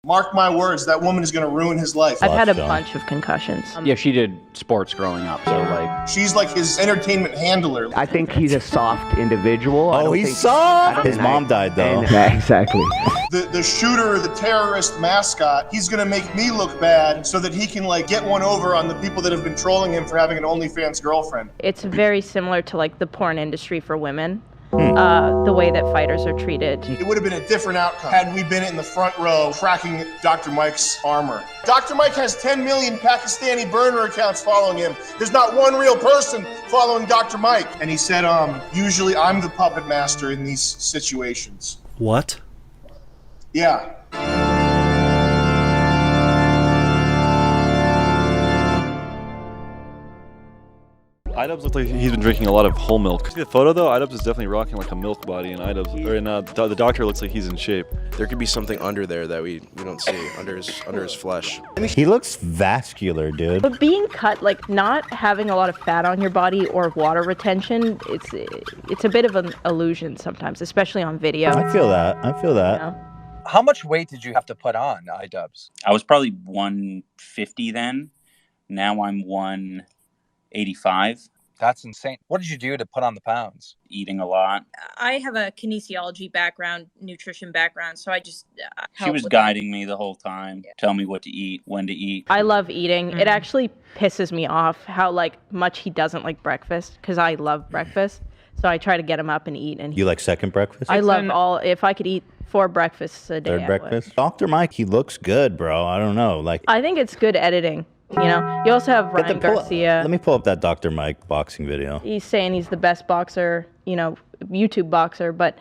Mark my words, that woman is going to ruin his life. I've had a bunch of concussions. Yeah, she did sports growing up, so like... She's like his entertainment handler. I think he's a soft individual. Oh, he's soft! His mom died, though. Yeah, exactly. The shooter, the terrorist mascot, he's going to make me look bad so that he can, like, get one over on the people that have been trolling him for having an OnlyFans girlfriend. It's very similar to, like, the porn industry for women. The way that fighters are treated. It would have been a different outcome had we been in the front row cracking Dr. Mike's armor. Dr. Mike has 10 million Pakistani burner accounts following him. There's not one real person following Dr. Mike. And he said, usually I'm the puppet master in these situations. What? Yeah. iDubbbz looks like he's been drinking a lot of whole milk. See the photo though? iDubbbz is definitely rocking like a milk body, and the doctor looks like he's in shape. There could be something under there that we don't see under his flesh. He looks vascular, dude. But being cut, like not having a lot of fat on your body or water retention, it's a bit of an illusion sometimes, especially on video. I feel that. You know? How much weight did you have to put on, iDubbbz? I was probably 150 then. Now I'm 185. That's insane. What did you do to put on the pounds? Eating a lot. I have a kinesiology background, nutrition background, so I just she was guiding me the whole time, tell me what to eat, when to eat. I love eating. It actually pisses me off how like much he doesn't like breakfast, because I love breakfast. So I try to get him up and eat. And You like second breakfast? I love if I could eat 4 breakfasts a day. Third breakfast? Dr. Mike, he looks good, bro. I don't know. Like, I think it's good editing. You know, you also have Ryan Garcia. Let me pull up that Dr. Mike boxing video. He's saying he's the best boxer, you know, YouTube boxer, but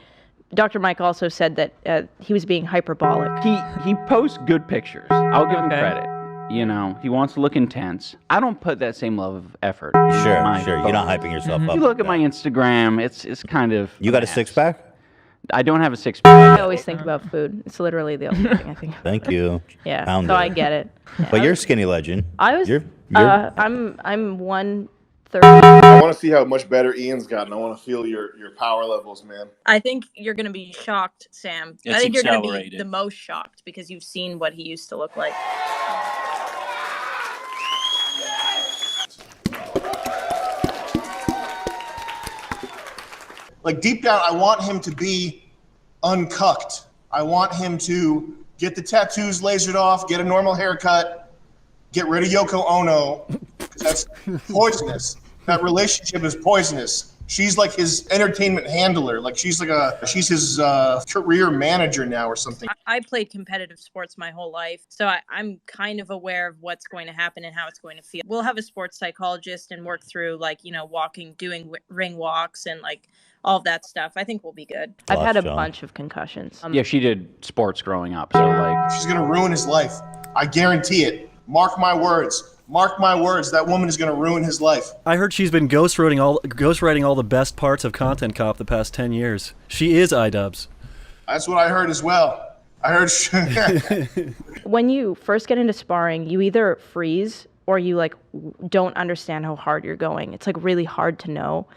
Dr. Mike also said that he was being hyperbolic. He posts good pictures. I'll give him credit. You know, he wants to look intense. I don't put that same level of effort. Sure. You're not hyping yourself up. You look at my Instagram, it's kind of... You got a six-pack? I don't have a six-pack. I always think about food. It's literally the only thing I think about. Thank you. Yeah, Pound so it. I get it. Yeah. But you're a skinny legend. I was... I'm 130. I want to see how much better Ian's gotten. I want to feel your power levels, man. I think you're going to be shocked, Sam. I think you're going to be the most shocked because you've seen what he used to look like. Like deep down, I want him to be uncucked. I want him to get the tattoos lasered off, get a normal haircut, get rid of Yoko Ono, because that's poisonous. That relationship is poisonous. She's like his entertainment handler. Like she's his career manager now or something. I played competitive sports my whole life, so I'm kind of aware of what's going to happen and how it's going to feel. We'll have a sports psychologist and work through like, you know, walking, doing ring walks and like all of that stuff. I think we'll be good. I've had a bunch of concussions. Yeah, she did sports growing up, so like... She's going to ruin his life. I guarantee it. Mark my words. Mark my words, that woman is going to ruin his life. I heard she's been ghostwriting all the best parts of Content Cop the past 10 years. She is iDubbbz. That's what I heard as well. I heard... When you first get into sparring, you either freeze or you like don't understand how hard you're going. It's like really hard to know.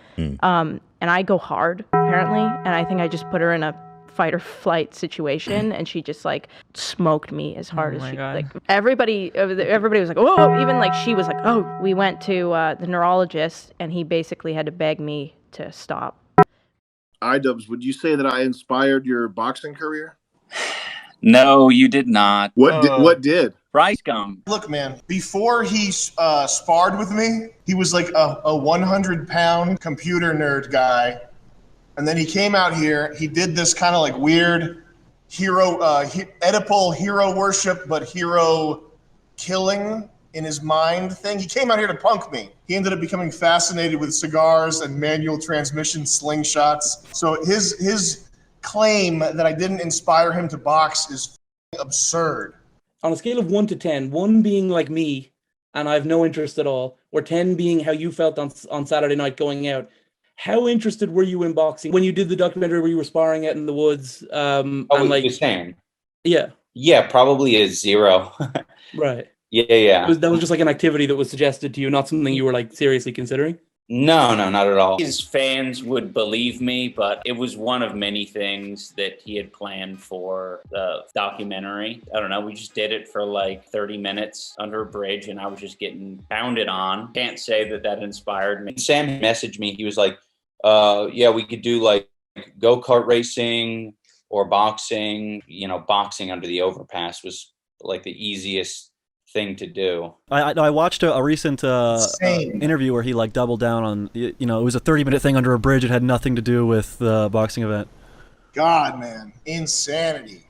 And I go hard, apparently, and I think I just put her in a fight or flight situation, and she just like smoked me as hard as she like. Everybody was like, oh, even like she was like, oh. We went to the neurologist, and he basically had to beg me to stop. iDubbbz, would you say that I inspired your boxing career? No, you did not. What did? Rice gum. Look, man, before he sparred with me, he was like a 100-pound computer nerd guy. And then he came out here, he did this kind of like weird hero, Oedipal hero worship, but hero killing in his mind thing. He came out here to punk me. He ended up becoming fascinated with cigars and manual transmission slingshots. So his claim that I didn't inspire him to box is absurd. On a scale of 1 to 10, 1 being like me, and I have no interest at all, or 10 being how you felt on Saturday night going out, how interested were you in boxing when you did the documentary where you were sparring out in the woods? You're saying? Yeah. Yeah, probably a 0. Right. Yeah. That was just like an activity that was suggested to you, not something you were like seriously considering? No, not at all. His fans would believe me, but it was one of many things that he had planned for the documentary. I don't know, we just did it for like 30 minutes under a bridge and I was just getting pounded on. Can't say that inspired me. Sam messaged me. He was like, yeah, we could do like go-kart racing or boxing. You know, boxing under the overpass was like the easiest thing to do. I watched a recent interview where he like doubled down on, you know, it was a 30-minute thing under a bridge. It had nothing to do with the boxing event. God, man, insanity.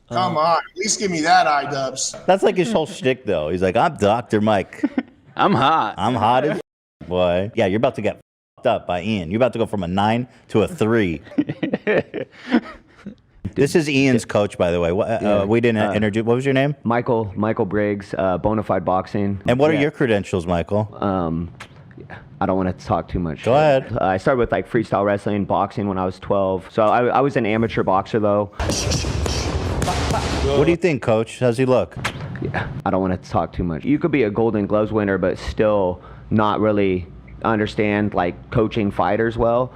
Come on, at least give me that, iDubbbz. That's like his whole shtick, though. He's like, I'm Dr. Mike. I'm hot. I'm hot as boy. Yeah, you're about to get up by Ian. You're about to go from a 9 to a 3. This is Ian's coach, by the way. We didn't introduce. What was your name? Michael Briggs, Bonafide Boxing. And what are your credentials, Michael? I don't want to talk too much. Go ahead. I started with like freestyle wrestling, boxing when I was 12. So I was an amateur boxer though. What do you think, coach? How's he look? Yeah, I don't want to talk too much. You could be a Golden Gloves winner, but still not really understand like coaching fighters well.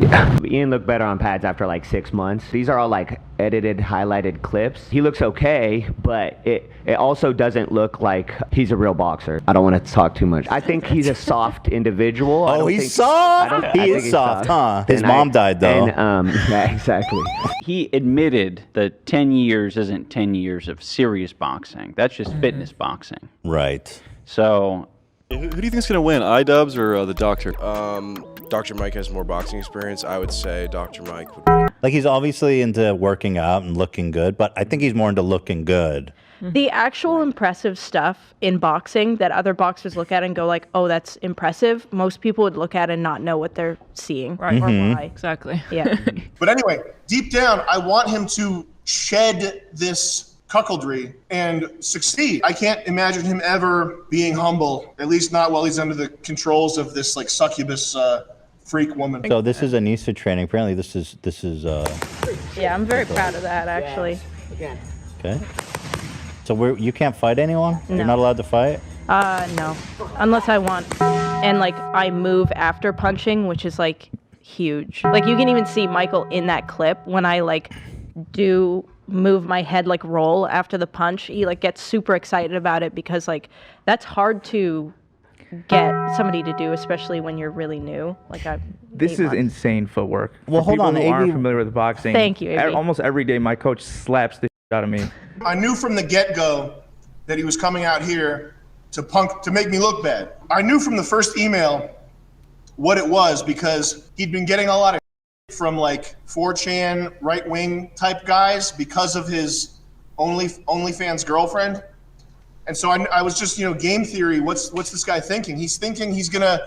Yeah. Ian looked better on pads after like 6 months. These are all like edited, highlighted clips. He looks okay, but it also doesn't look like he's a real boxer. I don't want to talk too much. I think he's a soft individual. Oh, he's soft? He is soft, huh? His mom died, though. Yeah, exactly. He admitted that 10 years isn't 10 years of serious boxing. That's just fitness boxing. Right. So... Who do you think is going to win, iDubbbz or the doctor? Dr. Mike has more boxing experience. I would say Dr. Mike would win. Like, he's obviously into working out and looking good, but I think he's more into looking good. The actual impressive stuff in boxing that other boxers look at and go like, oh, that's impressive, most people would look at and not know what they're seeing. Right. Or why. Exactly. Yeah. But anyway, deep down, I want him to shed this cuckoldry and succeed. I can't imagine him ever being humble, at least not while he's under the controls of this like succubus freak woman. So this is Anissa training. Apparently this is Yeah, I'm very proud of that, actually. okay. So you can't fight anyone? No. You're not allowed to fight? No. Unless I want. And like I move after punching, which is like huge. Like you can even see Michael in that clip when I like do move my head, like roll after the punch. He like gets super excited about it because like that's hard to get somebody to do, especially when you're really new. Like this is insane footwork. Well, hold on, people who aren't AB. familiar with boxing. Thank you, AB. Almost every day, my coach slaps the shit out of me. I knew from the get-go that he was coming out here to make me look bad. I knew from the first email what it was because he'd been getting a lot of from like 4chan right-wing type guys because of his OnlyFans girlfriend. And so I was just, game theory, what's this guy thinking? He's thinking he's gonna,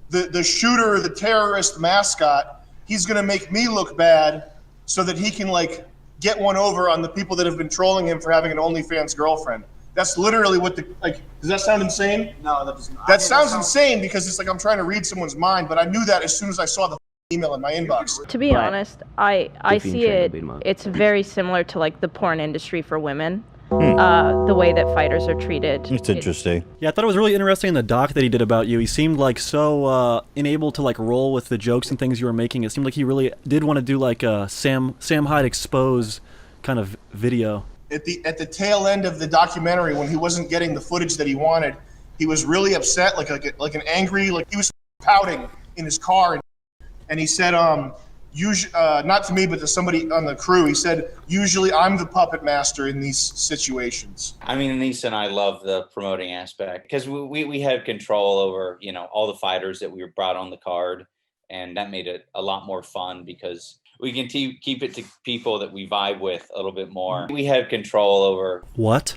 the shooter, the terrorist mascot, he's gonna make me look bad so that he can like get one over on the people that have been trolling him for having an OnlyFans girlfriend. That's literally what does that sound insane? No, that doesn't. That sounds insane because it's like I'm trying to read someone's mind, but I knew that as soon as I saw the email in my inbox. To be honest, I see it's very similar to like the porn industry for women. The way that fighters are treated. It's interesting. Yeah, I thought it was really interesting in the doc that he did about you. He seemed like so unable to like roll with the jokes and things you were making. It seemed like he really did want to do like a Sam Hyde expose kind of video. At the tail end of the documentary, when he wasn't getting the footage that he wanted, he was really upset, like an angry, like he was pouting in his car, and he said, usually, not to me, but to somebody on the crew, he said, usually I'm the puppet master in these situations. I mean, Anissa and I love the promoting aspect because we had control over, all the fighters that we were brought on the card. And that made it a lot more fun because we can keep it to people that we vibe with a little bit more. We had control over. What?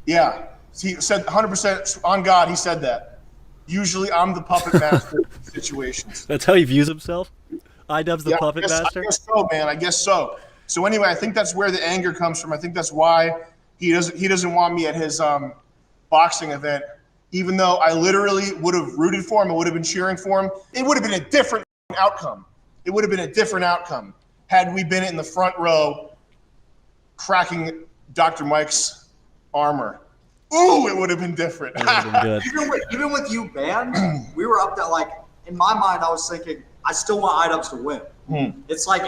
Yeah, he said 100% on God, he said that. Usually I'm the puppet master in situations. That's how he views himself? iDubbbz the puppet master? I guess so, man. I guess so. So anyway, I think that's where the anger comes from. I think that's why he doesn't want me at his boxing event, even though I literally would have rooted for him. I would have been cheering for him. It would have been a different outcome. It would have been a different outcome had we been in the front row cracking Dr. Mike's armor. Ooh, it would have been different. Even with you banned, we were up there. Like in my mind, I was thinking, I still want iDubbbz to win. It's like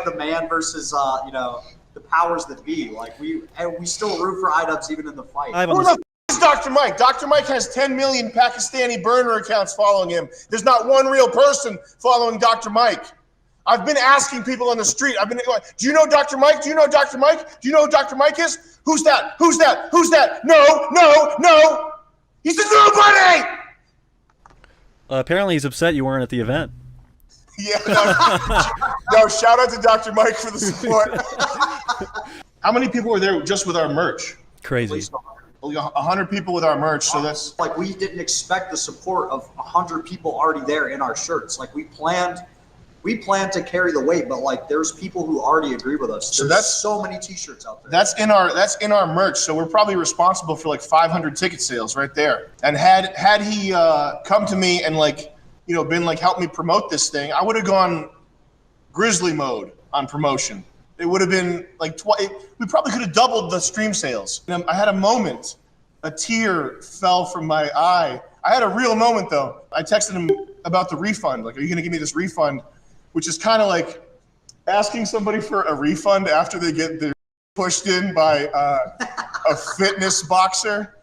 the man versus the powers that be. Like we still root for iDubbbz even in the fight. Who the f is Dr. Mike? Dr. Mike has 10 million Pakistani burner accounts following him. There's not one real person following Dr. Mike. I've been asking people on the street. I've been going, do you know Dr. Mike? Do you know Dr. Mike? Do you know who Dr. Mike is? Who's that? Who's that? Who's that? No, no, no. He's a nobody. Apparently he's upset you weren't at the event. Yeah. No, shout out to Dr. Mike for the support. How many people were there just with our merch? Crazy. 100 people with our merch, so that's... Like, we didn't expect the support of 100 people already there in our shirts. Like, we planned to carry the weight, but like there's people who already agree with us. So there's that's so many t-shirts out there. That's in our merch. So we're probably responsible for like 500 ticket sales right there. And had he come to me and like, you know, been like, help me promote this thing, I would have gone grizzly mode on promotion. It would have been like we probably could have doubled the stream sales. And I had a moment, a tear fell from my eye. I had a real moment though. I texted him about the refund. Like, are you gonna give me this refund? Which is kind of like asking somebody for a refund after they get their pushed in by a fitness boxer.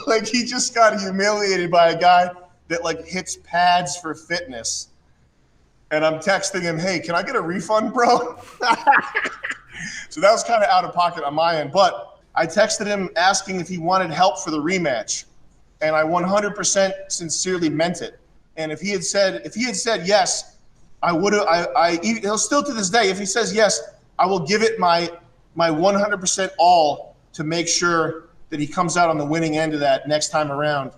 Like, he just got humiliated by a guy that like hits pads for fitness. And I'm texting him, hey, can I get a refund, bro? So that was kind of out of pocket on my end. But I texted him asking if he wanted help for the rematch. And I 100% sincerely meant it. And if he had said yes, I would have, he'll still to this day, if he says yes, I will give it my 100% all to make sure that he comes out on the winning end of that next time around.